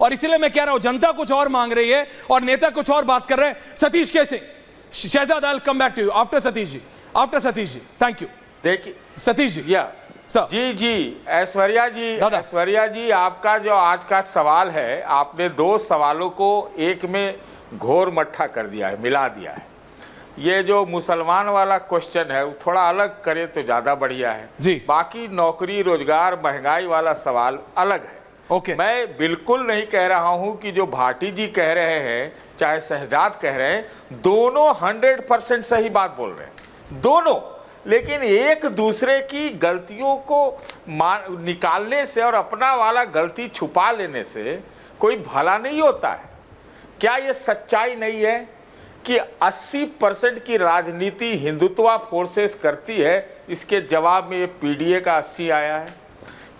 और इसीलिए मैं कह रहा हूं जनता कुछ और मांग रही है और नेता कुछ और बात कर रहे हैं। सतीश कैसे? Shahzad, I will come back to you after Satish ji. After Satish ji, thank you. देखिए सतीश जी, या सर। जी ऐश्वर्या जी, आपका जो आज का सवाल है, आपने दो सवालों को एक में घोर मट्ठा कर दिया है, मिला दिया है। ये जो मुसलमान वाला क्वेश्चन है वो थोड़ा अलग करे तो ज्यादा बढ़िया है जी। बाकी नौकरी रोजगार महंगाई वाला सवाल अलग है। ओके। मैं बिल्कुल नहीं कह रहा हूं कि जो भाटी जी कह रहे हैं चाहे शहजाद कह रहे हैं, दोनों 100% सही बात बोल रहे हैं, दोनों। लेकिन एक दूसरे की गलतियों को निकालने से और अपना वाला गलती छुपा लेने से कोई भला नहीं होता है। क्या ये सच्चाई नहीं है कि 80% की राजनीति हिंदुत्व फोर्सेस करती है? इसके जवाब में ये पीडीए का 80 आया है।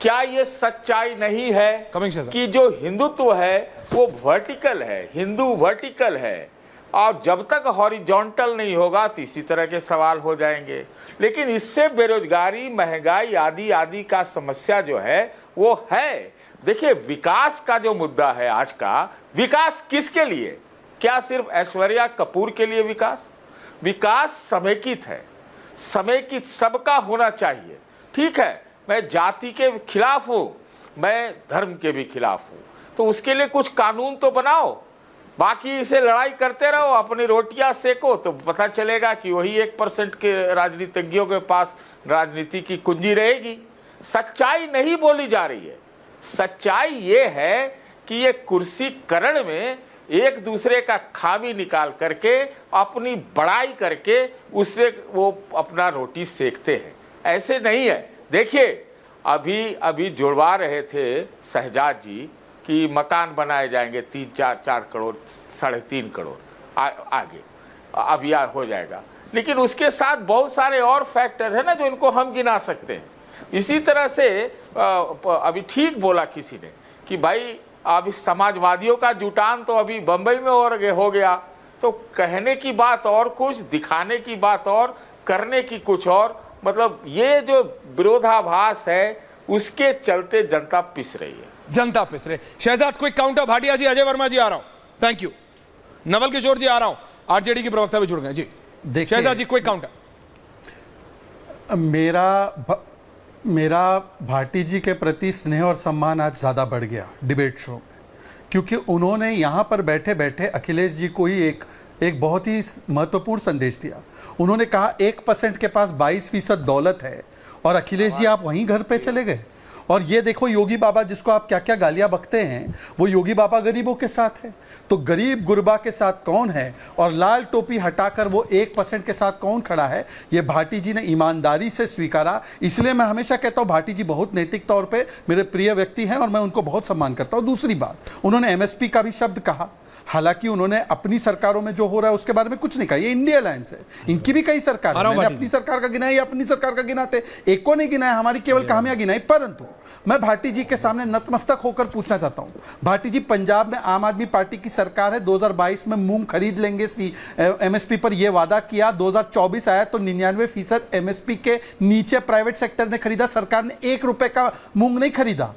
क्या ये सच्चाई नहीं है कि जो हिंदुत्व है वो वर्टिकल है, हिंदू वर्टिकल है, और जब तक हॉरिजॉन्टल नहीं होगा तो इसी तरह के सवाल हो जाएंगे। लेकिन इससे बेरोजगारी, महंगाई आदि आदि का समस्या जो है वो है। देखिए, विकास का जो मुद्दा है आज का, विकास किसके लिए? क्या सिर्फ ऐश्वर्या कपूर के लिए विकास? विकास समेकित है, समेकित सबका होना चाहिए। ठीक है, मैं जाति के खिलाफ हूं, मैं धर्म के भी खिलाफ हूं, तो उसके लिए कुछ कानून तो बनाओ, बाकी इसे लड़ाई करते रहो, अपनी रोटियां सेको, तो पता चलेगा कि वही 1% के राजनीतिज्ञों के पास राजनीति की कुंजी रहेगी। सच्चाई नहीं बोली जा रही है। सच्चाई ये है कि ये कुर्सीकरण में एक दूसरे का खामी निकाल करके, अपनी बड़ाई करके उससे वो अपना रोटी सेकते हैं। ऐसे नहीं है। देखिए, अभी जुड़वा रहे थे शहजाद जी कि मकान बनाए जाएंगे 3-4 करोड़, 3.5 करोड़ आगे अब यह हो जाएगा। लेकिन उसके साथ बहुत सारे और फैक्टर है ना जो इनको हम गिना सकते हैं। इसी तरह से अभी ठीक बोला किसी ने कि भाई अभी समाजवादियों का जुटान तो अभी बंबई में हो गया, तो कहने की बात और कुछ, दिखाने की बात और, करने की कुछ और। मतलब ये जो विरोधाभास है उसके चलते जनता पिस रही है, जनता पिस रही। Shahzad, quick counter. भाटिया जी, अजय वर्मा जी आ रहा हूं, थैंक यू। नवल किशोर जी आ रहा हूं, आरजेडी के प्रवक्ता भी जुड़ गए जी। Shahzad ji, quick counter. मेरा भाटी जी के प्रति स्नेह और सम्मान आज ज़्यादा बढ़ गया डिबेट शो में, क्योंकि उन्होंने यहाँ पर बैठे बैठे अखिलेश जी को ही एक बहुत ही महत्वपूर्ण संदेश दिया। उन्होंने कहा 1% के पास 22% दौलत है और अखिलेश जी आप वहीं घर पे चले गए। और ये देखो, योगी बाबा जिसको आप क्या क्या गालियां बकते हैं, वो योगी बाबा गरीबों के साथ है, तो गरीब गुरबा के साथ कौन है? और लाल टोपी हटाकर वो 1% के साथ कौन खड़ा है? ये भाटी जी ने ईमानदारी से स्वीकारा। इसलिए मैं हमेशा कहता हूँ भाटी जी बहुत नैतिक तौर पे मेरे प्रिय व्यक्ति हैं और मैं उनको बहुत सम्मान करता हूँ। दूसरी बात, उन्होंने MSP का भी शब्द कहा। हालांकि उन्होंने अपनी सरकारों में जो हो रहा है उसके बारे में कुछ नहीं कहा। ये इंडिया अलायंस है, इनकी भी कई सरकार है। मैंने अपनी सरकार का गिनाया, ये अपनी सरकार का गिनाते, एक को नहीं गिनाया, हमारी केवल खामियां गिनाई। परंतु मैं भाटी जी के सामने नतमस्तक होकर पूछना चाहता हूं, भाटी जी, पंजाब में आम आदमी पार्टी की सरकार है, 2022 में मूंग खरीद लेंगे MSP पर यह वादा किया। 2024 आया तो 99% MSP के नीचे प्राइवेट सेक्टर ने खरीदा। सरकार ने 1 रुपए का मूंग नहीं खरीदा,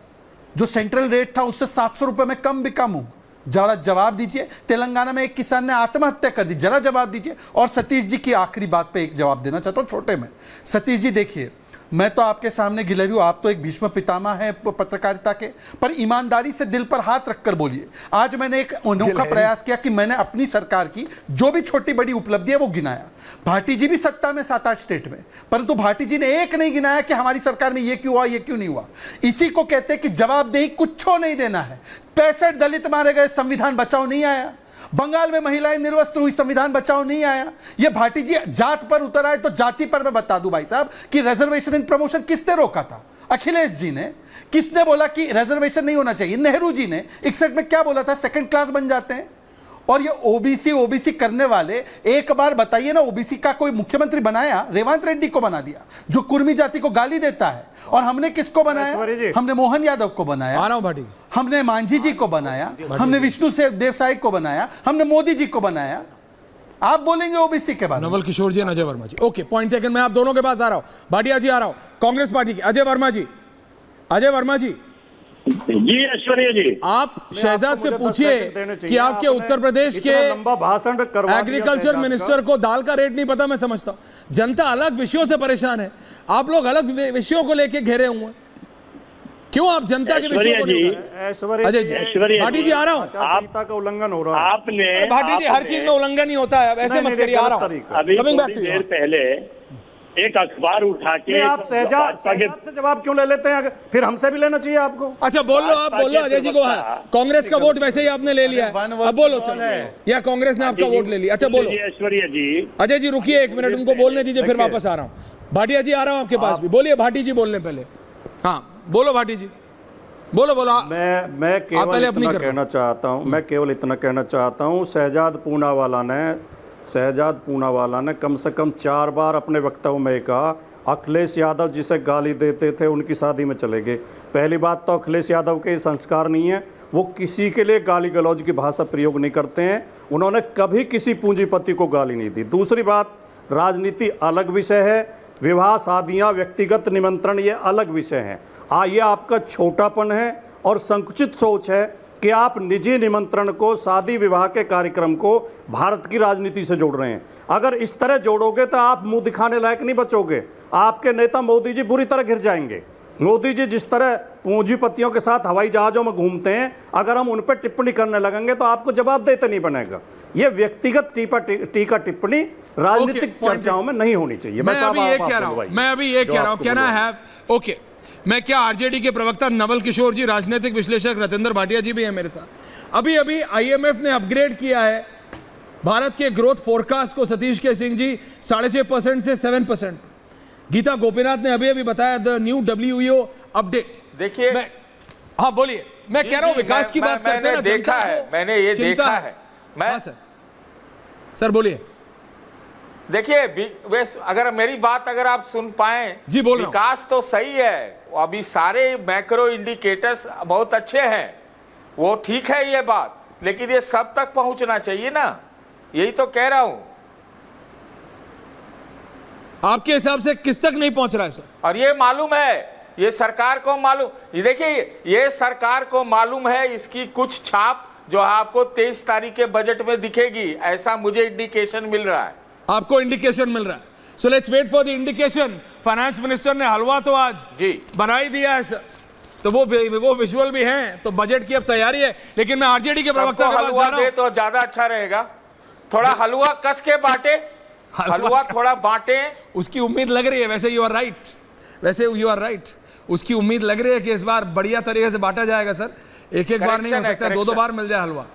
जो सेंट्रल रेट था उससे 700 रुपए में कम बिका मूंग। जरा जवाब दीजिए। तेलंगाना में एक किसान ने आत्महत्या कर दी, जरा जवाब दीजिए। और सतीश जी की आखिरी बात पे एक जवाब देना चाहता हूं छोटे में। सतीश जी, देखिए, मैं तो आपके सामने गिलहरी हूं, आप तो एक भीष्म पितामह है पत्रकारिता के, पर ईमानदारी से दिल पर हाथ रखकर बोलिए। आज मैंने एक अनोखा प्रयास किया कि मैंने अपनी सरकार की जो भी छोटी बड़ी उपलब्धि है वो गिनाया। भाटी जी भी सत्ता में 7-8 स्टेट में, परंतु भाटी जी ने एक नहीं गिनाया कि हमारी सरकार में ये क्यों हुआ, ये क्यों नहीं हुआ। इसी को कहते हैं कि जवाबदेही कुछ नहीं देना है। 65 दलित मारे गए, संविधान बचाओ नहीं आया। बंगाल में महिलाएं निर्वस्त्र हुई, संविधान बचाओ नहीं आया। ये भाटी जी जात पर उतर आए तो जाति पर मैं बता दूं भाई साहब कि रिजर्वेशन इन प्रमोशन किसने रोका था? अखिलेश जी ने। किसने बोला कि रिजर्वेशन नहीं होना चाहिए? नेहरू जी ने। 61 में क्या बोला था? सेकंड क्लास बन जाते हैं। और ये ओबीसी करने वाले, एक बार बताइए ना, ओबीसी का कोई मुख्यमंत्री बनाया? रेवंत रेड्डी को बना दिया, जो कुर्मी जाति को गाली देता है। और हमने किसको बनाया? हमने मोहन यादव को बनाया, हमने मांझी जी को बनाया, हमने विष्णु देव साई को बनाया, हमने मोदी जी को बनाया। आप बोलेंगे ओबीसी के बारे में? Naval Kishore ji, Ajay Verma ji. Okay, point taken. मैं आप दोनों के पास आ रहा हूं। भाटिया जी आ रहा हूं, कांग्रेस पार्टी के अजय वर्मा जी। अजय वर्मा जी, जी ऐश्वर्या जी, आप शहजाद से पूछिए कि आपके उत्तर प्रदेश के लंबा भाषण करवा एग्रीकल्चर मिनिस्टर को दाल का रेट नहीं पता। मैं समझता हूं जनता अलग विषयों से परेशान है, आप लोग अलग विषयों को लेके घेरे हुए हैं। क्यों आप जनता के विषयों को नहीं उठा? ऐश्वर्या अजय जी, ऐश्वर्या भाटी जी आ रहा हूँ। आचार संहिता का उल्लंघन हो रहा है। आपने भाटी जी हर चीज में उल्लंघन ही होता है, अब ऐसे नहीं, मत नहीं, करिए। आ रहा गलत हूँ, तरीका। अभी कमिंग बैक थोड़ी टू देर पहले एक अखबार उठा के नहीं, आप शहजाद से जवाब क्यों ले लेते हैं? फिर हमसे भी लेना चाहिए आपको। अच्छा बोल लो, आप बोल लो। अजय जी को है कांग्रेस का वोट वैसे ही आपने ले लिया अरे, वन है, वर्ड अब बोलो सवाल चलो। है। या कांग्रेस ने आपका वोट ले लिया। अच्छा बोलो ऐश्वर्या जी, अजय जी, रुकिए एक मिनट, उनको बोलने दीजिए, फिर देखिए। वापस आ रहा हूँ। भाटिया जी आ रहा हूँ आपके पास भी, बोलिए भाटी जी बोलने पहले। हाँ बोलो भाटी जी, बोलो बोलो। मैं आप केवल पहले अपनी इतना कर लो। कहना चाहता हूं, मैं केवल इतना कहना चाहता हूं, शहजाद पूनावाला ने कम से कम 4 बार अपने वक्तव्य में कहा अखिलेश यादव जिसे गाली देते थे उनकी शादी में चले गए। पहली बात तो अखिलेश यादव के संस्कार नहीं है, वो किसी के लिए गाली गलौज की भाषा प्रयोग नहीं करते हैं, उन्होंने कभी किसी पूंजीपति को गाली नहीं दी। दूसरी बात, राजनीति अलग विषय है, विवाह शादियां व्यक्तिगत निमंत्रण ये अलग विषय हैं। ये आपका छोटापन है और संकुचित सोच है कि आप निजी निमंत्रण को, शादी विवाह के कार्यक्रम को भारत की राजनीति से जोड़ रहे हैं। अगर इस तरह जोड़ोगे तो आप मुंह दिखाने लायक नहीं बचोगे। आपके नेता मोदी जी बुरी तरह घिर जाएंगे। मोदी जी जिस तरह पूंजीपतियों के साथ हवाई जहाज़ों में घूमते हैं, अगर हम उन पर टिप्पणी करने लगेंगे तो आपको जवाब देते नहीं बनेगा। ये व्यक्तिगत टीका टिप्पणी राजनीतिक चर्चाओं में नहीं होनी चाहिए। मैं अभी ये कह रहा हूँ, कैन आई हैव ओके। मैं क्या आरजेडी के प्रवक्ता नवल किशोर जी, राजनीतिक विश्लेषक रतेंद्र भाटिया जी भी हैं मेरे साथ। अभी अभी आईएमएफ ने अपग्रेड किया है भारत के ग्रोथ फोरकास्ट को, सतीश के सिंह जी 6.5% से 7%। गीता गोपीनाथ ने अभी अभी बताया द न्यू डब्ल्यूईओ अपडेट। देखिए, हाँ बोलिए। मैं कह रहा हूँ विकास की बात करते हैं ना, देखा है, मैंने ये देखा है। मैं सर बोलिए। देखिए, अगर मेरी बात अगर आप सुन पाए जी, बोल रहा हूं। विकास तो सही है, अभी सारे मैक्रो इंडिकेटर्स बहुत अच्छे हैं, वो ठीक है ये बात, लेकिन ये सब तक पहुंचना चाहिए ना, यही तो कह रहा हूं। आपके हिसाब से किस तक नहीं पहुंच रहा है सर? और ये मालूम है, ये सरकार को मालूम, ये देखिए ये सरकार को मालूम है, इसकी कुछ छाप जो आपको 23 तारीख के बजट में दिखेगी, ऐसा मुझे इंडिकेशन मिल रहा है। आपको इंडिकेशन मिल रहा है, so let's wait for the indication. Finance minister ने हलवा तो आज जी बना ही दिया है सर, तो वो विजुअल भी हैं, तो बजट की अब तैयारी है। लेकिन मैं आरजेडी के प्रवक्ता के पास जा रहा हूं, तो ज्यादा अच्छा रहेगा, थोड़ा हलवा कस के बांटे, हलवा थोड़ा बांटे, उसकी उम्मीद लग रही है। वैसे यू आर राइट, उसकी उम्मीद लग रही है कि इस बार बढ़िया तरीके से बांटा जाएगा सर। एक बार नहीं हो सकता, 2 बार मिल जाए हलवा।